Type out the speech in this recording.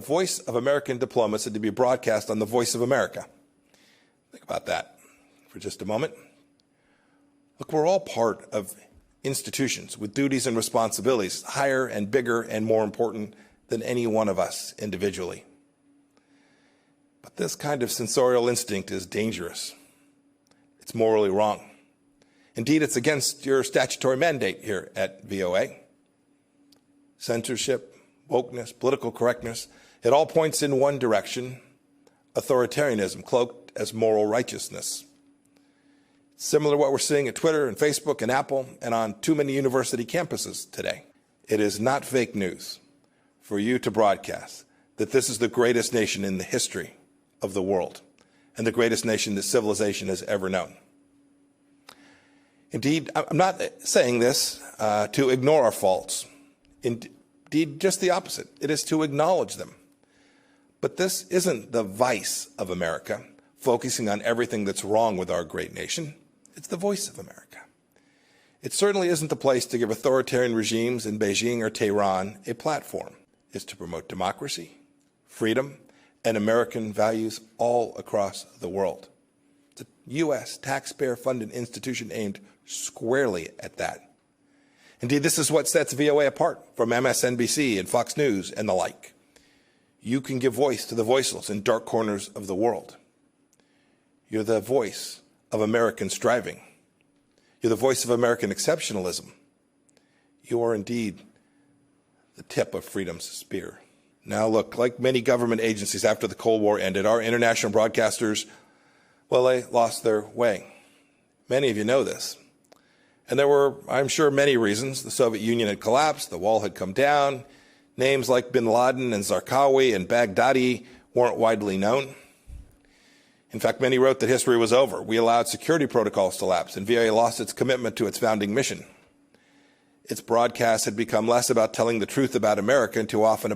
The voice of American diplomacy to be broadcast on the Voice of America. Think about that for just a moment. Look, we're all part of institutions with duties and responsibilities higher and bigger and more important than any one of us individually. But this kind of censorial instinct is dangerous. It's morally wrong. Indeed, it's against your statutory mandate here at VOA. Censorship, wokeness, political correctness, it all points in one direction: authoritarianism cloaked as moral righteousness. Similar to what we're seeing at Twitter and Facebook and Apple and on too many university campuses today. It is not fake news for you to broadcast that this is the greatest nation in the history of the world and the greatest nation that civilization has ever known. Indeed, I'm not saying this to ignore our faults. Indeed, just the opposite. It is to acknowledge them. But this isn't the vice of America, focusing on everything that's wrong with our great nation. It's the voice of America. It certainly isn't the place to give authoritarian regimes in Beijing or Tehran a platform. It's to promote democracy, freedom, and American values all across the world. It's a U.S. taxpayer-funded institution aimed squarely at that. Indeed, this is what sets VOA apart from MSNBC and Fox News and the like. You can give voice to the voiceless in dark corners of the world. You're the voice of American striving. You're the voice of American exceptionalism. You are indeed the tip of freedom's spear. Now look, like many government agencies after the Cold War ended, our international broadcasters, well, they lost their way. Many of you know this. And there were, I'm sure, many reasons. The Soviet Union had collapsed, the wall had come down, names like bin Laden and Zarqawi and Baghdadi weren't widely known. In fact, many wrote that history was over. We allowed security protocols to lapse, and VOA lost its commitment to its founding mission. Its broadcasts had become less about telling the truth about America and too often